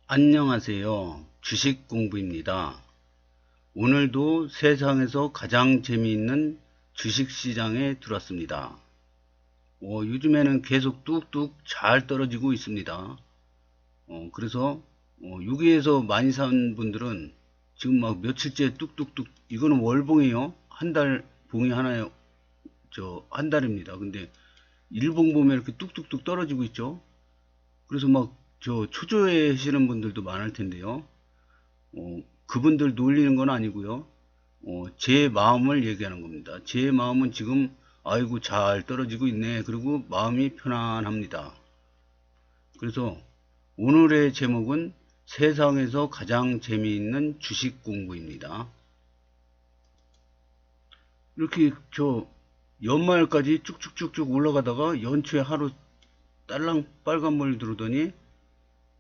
안녕하세요. 주식 공부입니다. 오늘도 세상에서 가장 재미있는 주식 시장에 들어왔습니다. 요즘에는 계속 뚝뚝 잘 떨어지고 있습니다. 그래서 여기에서 많이 산 분들은 지금 막 며칠째 뚝뚝뚝, 이거는 월봉이에요. 한 달 봉이 하나에 한 달입니다. 근데 일봉 보면 이렇게 뚝뚝뚝 떨어지고 있죠. 그래서 막 초조해 하시는 분들도 많을 텐데요. 그분들 놀리는 건 아니고요. 제 마음을 얘기하는 겁니다. 제 마음은 지금 아이고 잘 떨어지고 있네. 그리고 마음이 편안합니다. 그래서 오늘의 제목은 세상에서 가장 재미있는 주식 공부입니다. 이렇게 연말까지 쭉쭉쭉쭉 올라가다가 연초에 하루 딸랑 빨간물 들어오더니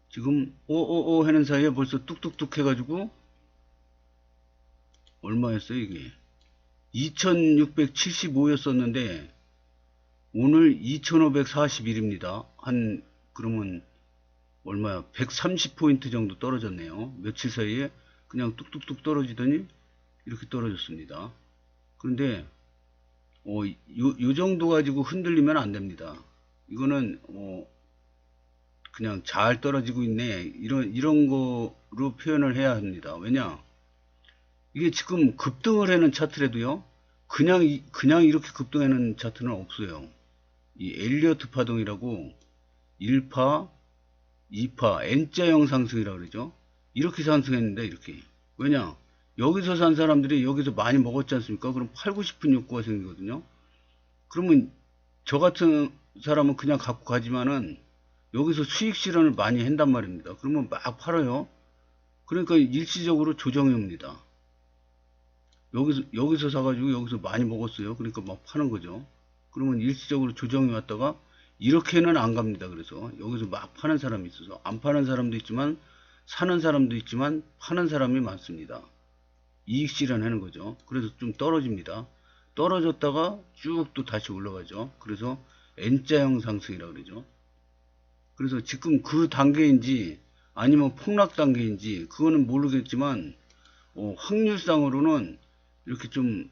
지금 오오오 하는 사이에 벌써 뚝뚝뚝 해가지고 얼마였어요 이게? 2675였었는데 오늘 2541입니다. 그러면 얼마야? 130포인트 정도 떨어졌네요. 며칠 사이에 그냥 뚝뚝뚝 떨어지더니 이렇게 떨어졌습니다. 그런데 요 정도 가지고 흔들리면 안 됩니다. 이거는 그냥 잘 떨어지고 있네, 이런 거로 표현을 해야 합니다. 왜냐, 이게 지금 급등을 해는 차트라도요, 그냥 이렇게 급등하는 차트는 없어요. 이 엘리어트 파동이라고 1파, 2파, N자형 상승이라고 그러죠. 이렇게 상승했는데, 이렇게. 왜냐, 여기서 산 사람들이 여기서 많이 먹었지 않습니까? 그럼 팔고 싶은 욕구가 생기거든요. 그러면 저 같은 사람은 그냥 갖고 가지만은 여기서 수익 실현을 많이 한단 말입니다. 그러면 막 팔아요. 그러니까 일시적으로 조정이 옵니다. 여기서 사가지고 여기서 많이 먹었어요. 그러니까 막 파는 거죠. 그러면 일시적으로 조정이 왔다가 이렇게는 안 갑니다. 그래서 여기서 막 파는 사람이 있어서, 안 파는 사람도 있지만 사는 사람도 있지만 파는 사람이 많습니다. 이익 실현하는 거죠. 그래서 좀 떨어집니다. 떨어졌다가 쭉 또 다시 올라가죠. 그래서 N자형 상승이라고 그러죠. 그래서 지금 그 단계인지 아니면 폭락 단계인지 그거는 모르겠지만 확률상으로는 이렇게 좀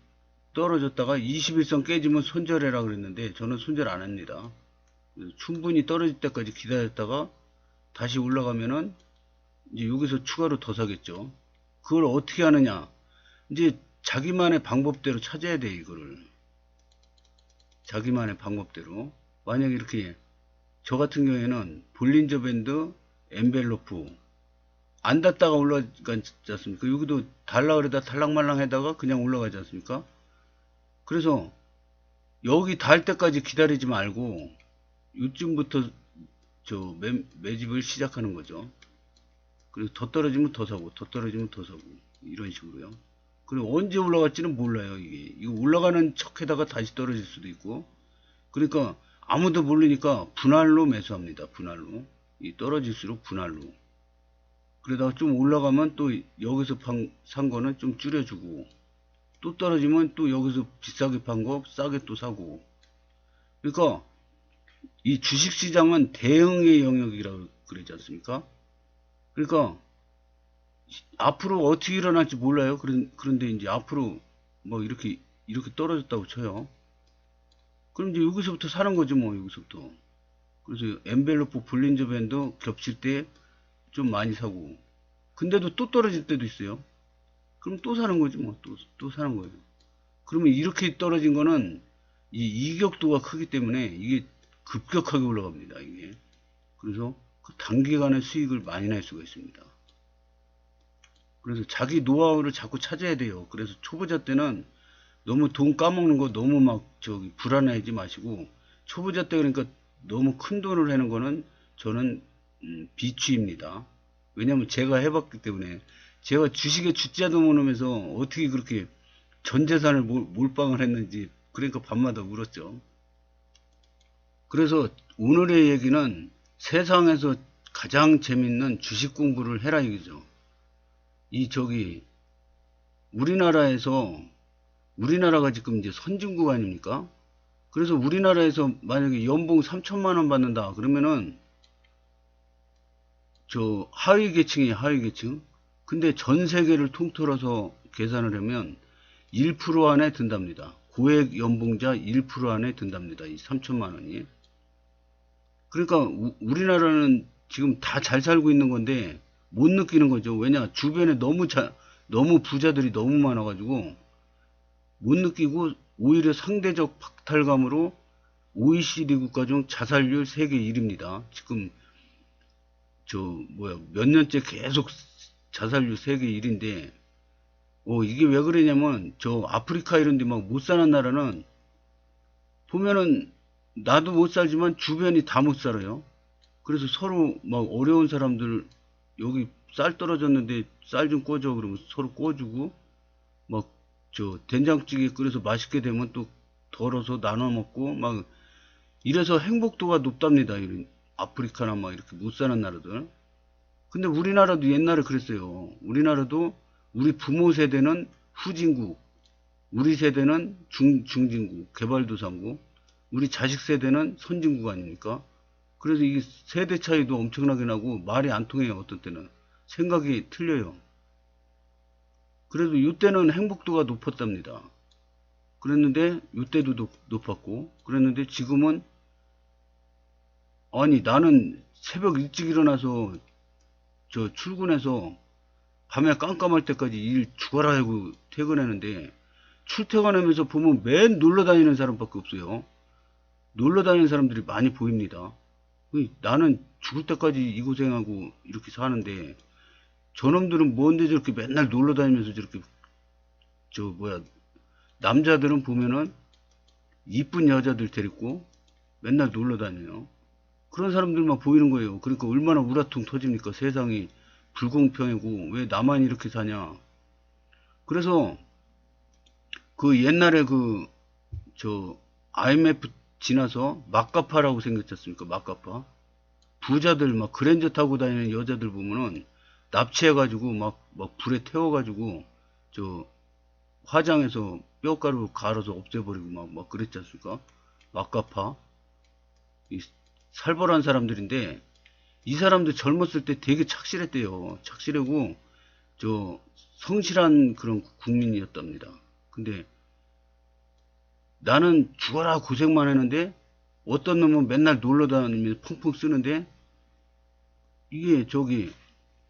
떨어졌다가 21선 깨지면 손절해라 그랬는데 저는 손절 안 합니다. 충분히 떨어질 때까지 기다렸다가 다시 올라가면은 이제 여기서 추가로 더 사겠죠. 그걸 어떻게 하느냐, 이제 자기만의 방법대로 찾아야 돼. 이거를 자기만의 방법대로. 만약에 이렇게 저 같은 경우에는 볼린저 밴드, 엔벨로프 안 닿다가 올라가지 않습니까? 여기도 달라 그러다 달랑말랑 하다가 그냥 올라가지 않습니까? 그래서 여기 닿을 때까지 기다리지 말고 요쯤부터 매집을 시작하는 거죠. 그리고 더 떨어지면 더 사고, 더 떨어지면 더 사고, 이런 식으로요. 그리고 언제 올라갈지는 몰라요. 이거 올라가는 척에다가 다시 떨어질 수도 있고. 그러니까 아무도 모르니까 분할로 매수합니다. 분할로. 이 떨어질수록 분할로. 그러다가 좀 올라가면 또 여기서 산 거는 좀 줄여주고, 또 떨어지면 또 여기서 비싸게 판 거 싸게 또 사고. 그러니까 이 주식시장은 대응의 영역이라고 그러지 않습니까? 그러니까 앞으로 어떻게 일어날지 몰라요. 그런데 이제 앞으로 뭐 이렇게 떨어졌다고 쳐요. 그럼 이제 여기서부터 사는 거죠, 뭐. 여기서부터. 그래서 엔벨로프 볼린저 밴드 겹칠 때 좀 많이 사고, 근데도 또 떨어질 때도 있어요. 그럼 또 사는 거지, 뭐. 또 사는 거예요. 그러면 이렇게 떨어진 거는 이 이격도가 크기 때문에 이게 급격하게 올라갑니다, 이게. 그래서 그 단기간에 수익을 많이 낼 수가 있습니다. 그래서 자기 노하우를 자꾸 찾아야 돼요. 그래서 초보자 때는 너무 돈 까먹는 거 너무 막 불안해하지 마시고, 초보자 때 그러니까 너무 큰 돈을 하는 거는 저는 비추입니다. 왜냐면 제가 해봤기 때문에. 제가 주식에 주자도 모르면서 어떻게 그렇게 전 재산을 몰빵을 했는지, 그러니까 밤마다 울었죠. 그래서 오늘의 얘기는 세상에서 가장 재밌는 주식 공부를 해라 이거죠. 우리나라에서, 우리나라가 지금 이제 선진국 아닙니까? 그래서 우리나라에서 만약에 연봉 3천만 원 받는다 그러면은 저 하위 계층이에요, 하위 계층. 근데 전 세계를 통틀어서 계산을 하면 1% 안에 든답니다. 고액 연봉자 1% 안에 든답니다. 이 3천만 원이. 그러니까 우리나라는 지금 다 잘 살고 있는 건데 못 느끼는 거죠. 왜냐? 주변에 너무 부자들이 너무 많아가지고 못 느끼고 오히려 상대적 박탈감으로 OECD 국가 중 자살률 세계 1위입니다. 지금 저 뭐야 몇 년째 계속 자살률 세계 1위인데 이게 왜 그러냐면 저 아프리카 이런 데 막 못 사는 나라는 보면은 나도 못 살지만 주변이 다 못 살아요. 그래서 서로 막 어려운 사람들 여기 쌀 떨어졌는데 쌀 좀 꿔줘 그러면 서로 꿔주고 막 저 된장찌개 끓여서 맛있게 되면 또 덜어서 나눠 먹고 막 이래서 행복도가 높답니다. 이런 아프리카나 막 이렇게 못 사는 나라들. 근데 우리나라도 옛날에 그랬어요. 우리나라도 우리 부모 세대는 후진국, 우리 세대는 중진국, 개발도상국, 우리 자식 세대는 선진국 아닙니까? 그래서 이게 세대 차이도 엄청나게 나고 말이 안 통해요. 어떤 때는 생각이 틀려요. 그래도 이때는 행복도가 높았답니다. 그랬는데 이때도 높았고 그랬는데 지금은 아니 나는 새벽 일찍 일어나서 저 출근해서 밤에 깜깜할 때까지 일 죽어라 하고 퇴근하는데 출퇴근하면서 보면 맨 놀러 다니는 사람밖에 없어요. 놀러 다니는 사람들이 많이 보입니다. 나는 죽을 때까지 이 고생하고 이렇게 사는데 저놈들은 뭔데 저렇게 맨날 놀러 다니면서 저렇게 저 뭐야 남자들은 보면은 이쁜 여자들 데리고 맨날 놀러 다녀요. 그런 사람들만 보이는 거예요. 그러니까 얼마나 우라통 터집니까? 세상이 불공평하고 왜 나만 이렇게 사냐? 그래서 그 옛날에 그 저 IMF 지나서 막가파라고 생겼지 않습니까? 막가파. 부자들 막 그랜저 타고 다니는 여자들 보면은 납치해가지고 막 불에 태워가지고 저 화장해서 뼈가루 갈아서 없애버리고 막 그랬지 않습니까? 막가파. 이 살벌한 사람들인데 이 사람들 젊었을 때 되게 착실했대요. 착실하고 저 성실한 그런 국민이었답니다. 근데 나는 죽어라 고생만 했는데 어떤 놈은 맨날 놀러 다니면서 펑펑 쓰는데 이게 저기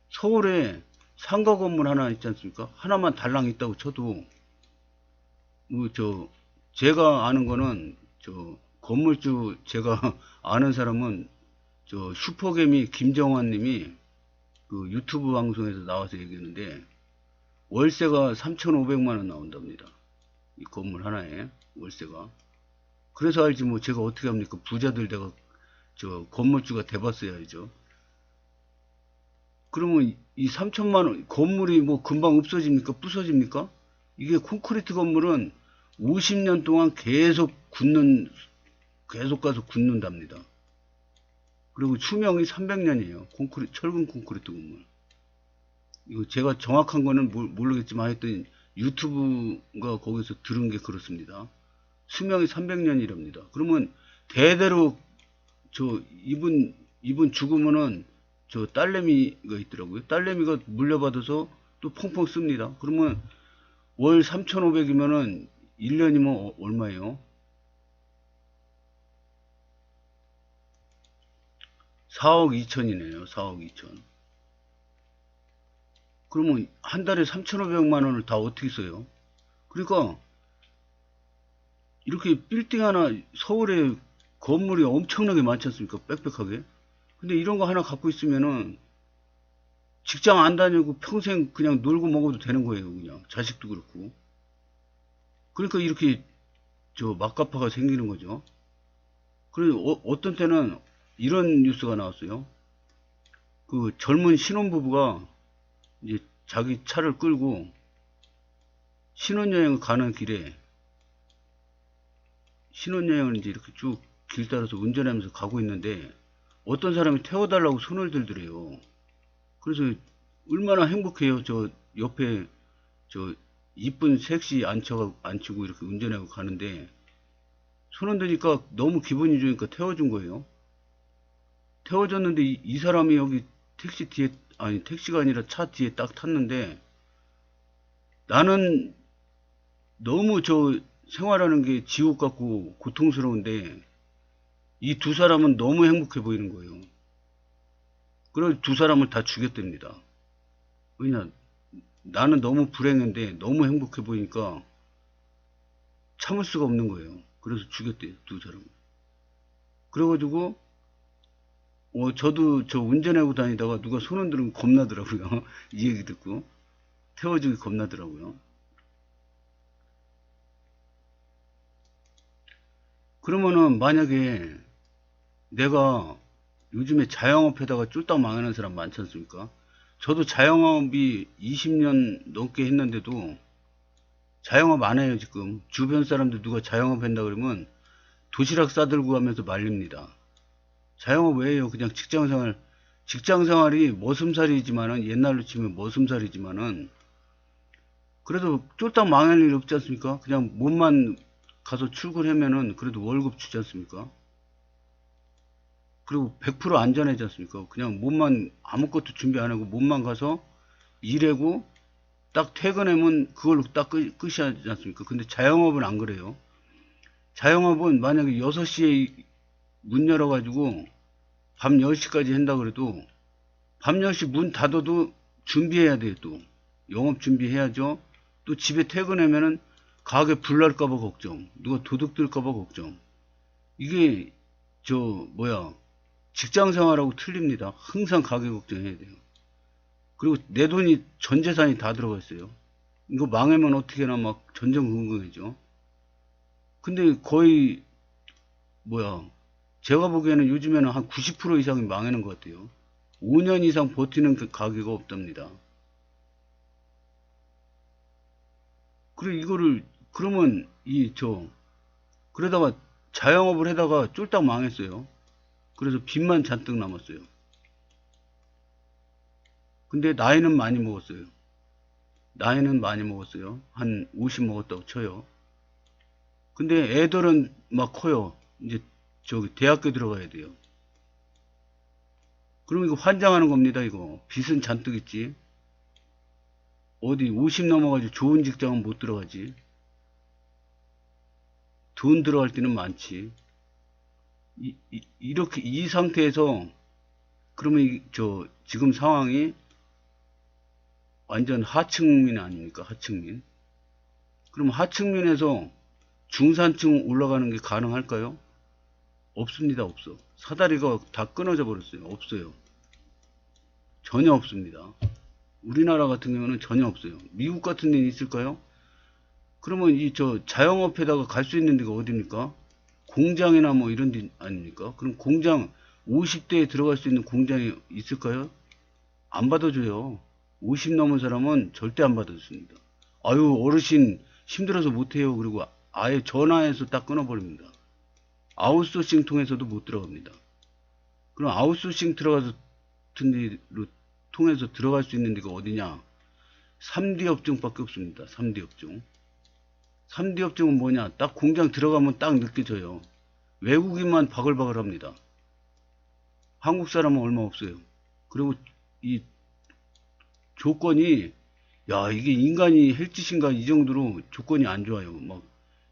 서울에 상가 건물 하나 있지 않습니까? 하나만 달랑 있다고 쳐도 저 제가 아는 거는 저 건물주 제가 아는 사람은 저 슈퍼개미 김정환 님이 그 유튜브 방송에서 나와서 얘기했는데 월세가 3,500만 원 나온답니다. 이 건물 하나에 월세가. 그래서 알지 뭐 제가 어떻게 합니까? 부자들 내가 저 건물주가 돼봤어야죠. 그러면 이 3천만 원 건물이 뭐 금방 없어집니까? 부서집니까? 이게 콘크리트 건물은 50년 동안 계속 가서 굳는답니다. 그리고 수명이 300년이에요. 철근 콘크리트 건물. 이거 제가 정확한 거는 모르겠지만 하여튼 유튜브가 거기서 들은 게 그렇습니다. 수명이 300년이랍니다. 그러면 대대로 저 이분 죽으면은 저 딸내미가 있더라고요. 딸내미가 물려받아서 또 펑펑 씁니다. 그러면 월 3,500이면은 1년이면 얼마예요? 4억 2천이네요. 4억 2천. 그러면 한 달에 3,500만 원을 다 어떻게 써요? 그러니까 이렇게 빌딩 하나 서울에 건물이 엄청나게 많지 않습니까? 빽빽하게. 근데 이런 거 하나 갖고 있으면은 직장 안 다니고 평생 그냥 놀고 먹어도 되는 거예요. 그냥 자식도 그렇고. 그러니까 이렇게 저 막가파가 생기는 거죠. 그리고 어떤 때는 이런 뉴스가 나왔어요. 그 젊은 신혼부부가 이제 자기 차를 끌고 신혼여행을 가는 길에 신혼여행을 이제 이렇게 쭉 길 따라서 운전하면서 가고 있는데 어떤 사람이 태워달라고 손을 들더래요. 그래서 얼마나 행복해요. 저 옆에 저 이쁜 섹시 앉히고 이렇게 운전하고 가는데 손을 드니까 너무 기분이 좋으니까 태워준 거예요. 태워줬는데 이 사람이 여기 택시 뒤에, 아니, 택시가 아니라 차 뒤에 딱 탔는데, 나는 너무 생활하는 게 지옥 같고 고통스러운데, 이 두 사람은 너무 행복해 보이는 거예요. 그래서 두 사람을 다 죽였답니다. 왜냐, 나는 너무 불행한데 너무 행복해 보이니까 참을 수가 없는 거예요. 그래서 죽였대요, 두 사람. 그래가지고, 저도 운전하고 다니다가 누가 손 흔들면 겁나더라고요. 이 얘기 듣고. 태워주기 겁나더라고요. 그러면은 만약에 내가 요즘에 자영업에다가 쫄딱 망하는 사람 많지 않습니까? 저도 자영업이 20년 넘게 했는데도 자영업 안 해요, 지금. 주변 사람들 누가 자영업 한다 그러면 도시락 싸들고 가면서 말립니다. 자영업 왜 해요? 그냥 직장 생활이 머슴살이지만은, 옛날로 치면 머슴살이지만은, 그래도 쫄딱 망할 일 없지 않습니까? 그냥 몸만 가서 출근하면은 그래도 월급 주지 않습니까? 그리고 100% 안전하지 않습니까? 그냥 몸만 아무것도 준비 안 하고 몸만 가서 일하고 딱 퇴근하면 그걸로 딱 끝이 하지 않습니까? 근데 자영업은 안 그래요. 자영업은 만약에 6시에 문 열어가지고 밤 10시까지 한다 그래도 밤 10시 문 닫아도 준비해야 돼요, 또. 영업 준비해야죠. 또 집에 퇴근하면은 가게 불 날까봐 걱정. 누가 도둑 들까봐 걱정. 이게, 직장 생활하고 틀립니다. 항상 가게 걱정해야 돼요. 그리고 내 돈이 전 재산이 다 들어가 있어요. 이거 망하면 어떻게나 막 전전긍긍이죠. 근데 거의 제가 보기에는 요즘에는 한 90% 이상이 망하는 것 같아요. 5년 이상 버티는 그 가게가 없답니다. 그리고 그러면 그러다가 자영업을 하다가 쫄딱 망했어요. 그래서 빚만 잔뜩 남았어요. 근데 나이는 많이 먹었어요. 나이는 많이 먹었어요. 한 50 먹었다고 쳐요. 근데 애들은 막 커요. 이제 대학교 들어가야 돼요. 그럼 이거 환장하는 겁니다, 이거. 빚은 잔뜩 있지. 어디 50 넘어가지고 좋은 직장은 못 들어가지. 돈 들어갈 때는 많지. 이렇게, 이 상태에서, 그러면 지금 상황이 완전 하층민 아닙니까? 하층민. 그럼 하층민에서 중산층 올라가는 게 가능할까요? 없습니다, 없어. 사다리가 다 끊어져 버렸어요. 없어요. 전혀 없습니다. 우리나라 같은 경우는 전혀 없어요. 미국 같은 데는 있을까요? 그러면 자영업에다가 갈 수 있는 데가 어디입니까? 공장이나 뭐 이런 데 아닙니까? 그럼 공장, 50대에 들어갈 수 있는 공장이 있을까요? 안 받아줘요. 50 넘은 사람은 절대 안 받아줍니다. 아유, 어르신 힘들어서 못해요. 그리고 아예 전화해서 딱 끊어버립니다. 아웃소싱 통해서도 못 들어갑니다. 그럼 아웃소싱 통해서 들어갈 수 있는 데가 어디냐? 3D 업종밖에 없습니다. 3D 업종. 3D 업종은 뭐냐? 딱 공장 들어가면 딱 느껴져요. 외국인만 바글바글 합니다. 한국 사람은 얼마 없어요. 그리고 이 조건이, 야, 이게 인간이 할 짓인가, 이 정도로 조건이 안 좋아요. 막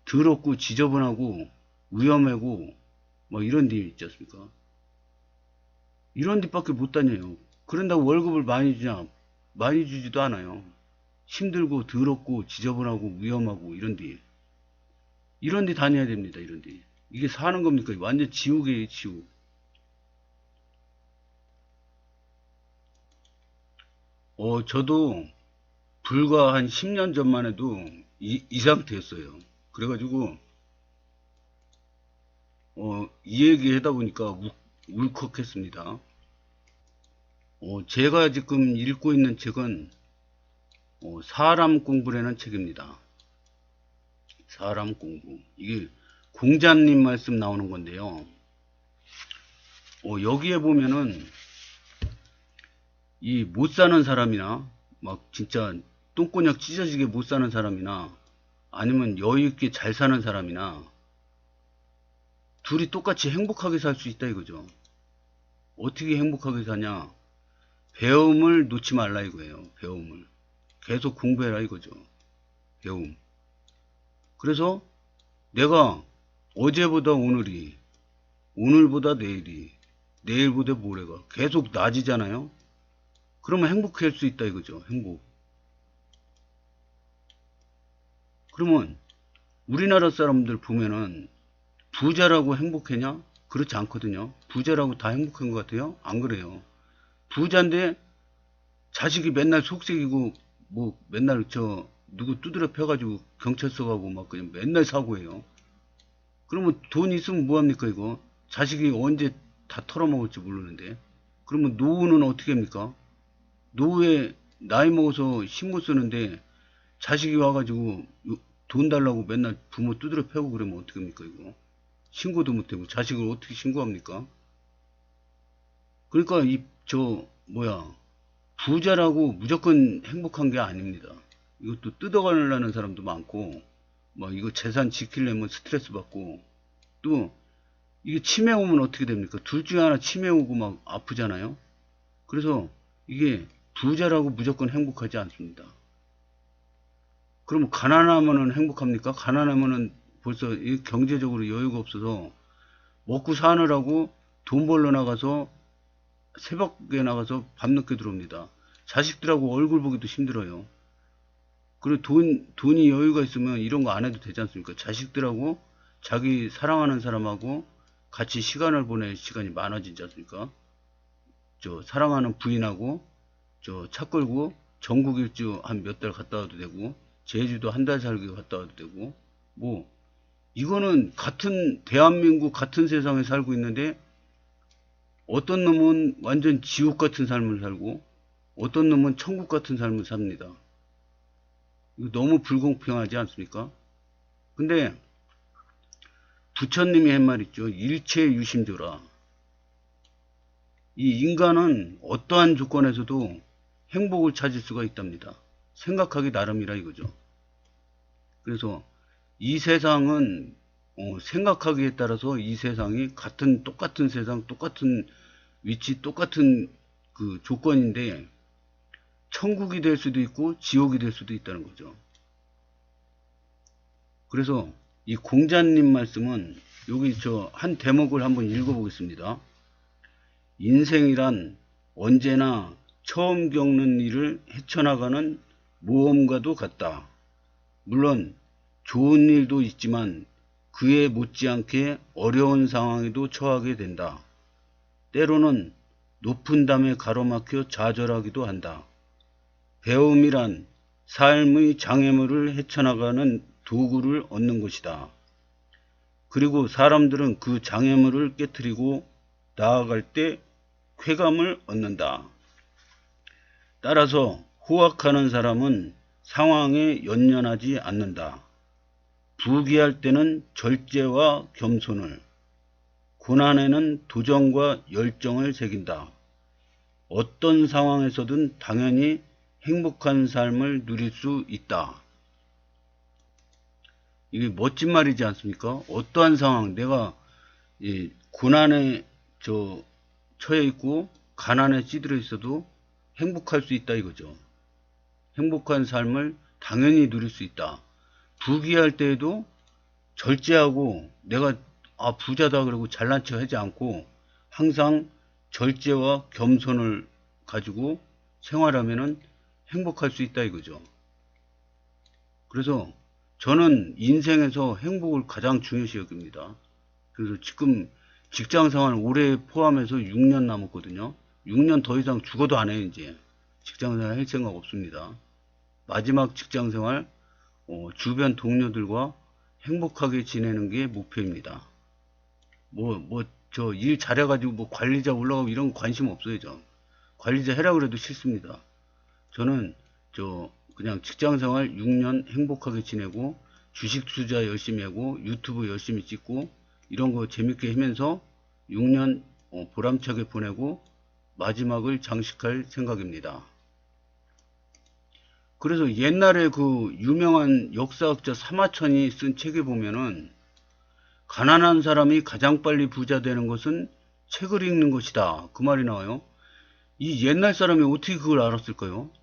더럽고 지저분하고 위험하고 막 이런 데 있지 않습니까? 이런 데밖에 못 다녀요. 그런다고 월급을 많이 주냐? 많이 주지도 않아요. 힘들고 더럽고 지저분하고 위험하고 이런 데 다녀야 됩니다. 이런 데. 이게 사는 겁니까? 완전 지옥이에요, 지옥. 저도 불과 한 10년 전만 해도 이 상태였어요. 그래가지고 이 얘기 하다 보니까 울컥했습니다. 제가 지금 읽고 있는 책은 사람 공부라는 책입니다. 사람 공부. 이게 공자님 말씀 나오는 건데요. 여기에 보면은 이 못 사는 사람이나 막 진짜 똥꼬냥 찢어지게 못 사는 사람이나 아니면 여유 있게 잘 사는 사람이나 둘이 똑같이 행복하게 살 수 있다 이거죠. 어떻게 행복하게 사냐? 배움을 놓지 말라 이거예요. 배움을. 계속 공부해라 이거죠. 배움. 그래서 내가 어제보다 오늘이, 오늘보다 내일이, 내일보다 모레가 계속 나아지잖아요. 그러면 행복할 수 있다 이거죠. 행복. 그러면 우리나라 사람들 보면은 부자라고 행복했냐? 그렇지 않거든요. 부자라고 다 행복한 것 같아요? 안 그래요. 부자인데 자식이 맨날 속색이고 뭐 맨날 누구 두드려 펴가지고 경찰서 가고 막 그냥 맨날 사고해요. 그러면 돈 있으면 뭐합니까 이거? 자식이 언제 다 털어먹을지 모르는데. 그러면 노후는 어떻게 합니까? 노후에 나이 먹어서 신고 쓰는데 자식이 와가지고 돈 달라고 맨날 부모 두드려 패고 그러면 어떻게 합니까 이거? 신고도 못하고 자식을 어떻게 신고합니까? 그러니까 부자라고 무조건 행복한 게 아닙니다. 이것도 뜯어가려는 사람도 많고 막 이거 재산 지키려면 스트레스 받고 또 이게 치매 오면 어떻게 됩니까? 둘 중에 하나 치매 오고 막 아프잖아요. 그래서 이게 부자라고 무조건 행복하지 않습니다. 그러면 가난하면은 행복합니까? 가난하면은 벌써 경제적으로 여유가 없어서 먹고 사느라고 돈 벌러 나가서 새벽에 나가서 밤늦게 들어옵니다. 자식들하고 얼굴 보기도 힘들어요. 그리고 돈이 여유가 있으면 이런 거 안 해도 되지 않습니까? 자식들하고 자기 사랑하는 사람하고 같이 시간을 보낼 시간이 많아지지 않습니까? 사랑하는 부인하고 차 끌고 전국 일주 한 몇 달 갔다 와도 되고 제주도 한 달 살기 갔다 와도 되고 뭐 이거는 같은 대한민국 같은 세상에 살고 있는데 어떤 놈은 완전 지옥 같은 삶을 살고 어떤 놈은 천국 같은 삶을 삽니다. 이거 너무 불공평하지 않습니까? 근데 부처님이 한 말 있죠. 일체 유심조라. 이 인간은 어떠한 조건에서도 행복을 찾을 수가 있답니다. 생각하기 나름이라 이거죠. 그래서 이 세상은 생각하기에 따라서 이 세상이 똑같은 세상, 똑같은 위치, 똑같은 그 조건인데 천국이 될 수도 있고 지옥이 될 수도 있다는 거죠. 그래서 이 공자님 말씀은 여기 한 대목을 한번 읽어보겠습니다. 인생이란 언제나 처음 겪는 일을 헤쳐나가는 모험과도 같다. 물론 좋은 일도 있지만 그에 못지않게 어려운 상황에도 처하게 된다. 때로는 높은 담에 가로막혀 좌절하기도 한다. 배움이란 삶의 장애물을 헤쳐나가는 도구를 얻는 것이다. 그리고 사람들은 그 장애물을 깨트리고 나아갈 때 쾌감을 얻는다. 따라서 호악하는 사람은 상황에 연연하지 않는다. 부귀할 때는 절제와 겸손을, 고난에는 도전과 열정을 새긴다. 어떤 상황에서든 당연히 행복한 삶을 누릴 수 있다. 이게 멋진 말이지 않습니까? 어떠한 상황, 내가 고난에 처해 있고 가난에 찌들어 있어도 행복할 수 있다 이거죠. 행복한 삶을 당연히 누릴 수 있다. 부귀할 때에도 절제하고 내가 부자다 그러고 잘난 척 하지 않고 항상 절제와 겸손을 가지고 생활하면은 행복할 수 있다 이거죠. 그래서 저는 인생에서 행복을 가장 중요시 여깁니다. 그래서 지금 직장생활 올해 포함해서 6년 남았거든요. 6년 더 이상 죽어도 안 해요 이제. 직장생활 할 생각 없습니다. 마지막 직장생활 주변 동료들과 행복하게 지내는 게 목표입니다. 일 잘해가지고 관리자 올라가고 이런 거 관심 없어요, 저. 관리자 해라 그래도 싫습니다. 저는 그냥 직장생활 6년 행복하게 지내고 주식 투자 열심히 하고 유튜브 열심히 찍고 이런 거 재밌게 하면서 6년 보람차게 보내고 마지막을 장식할 생각입니다. 그래서 옛날에 그 유명한 역사학자 사마천이 쓴 책에 보면은 가난한 사람이 가장 빨리 부자 되는 것은 책을 읽는 것이다. 그 말이 나와요. 이 옛날 사람이 어떻게 그걸 알았을까요?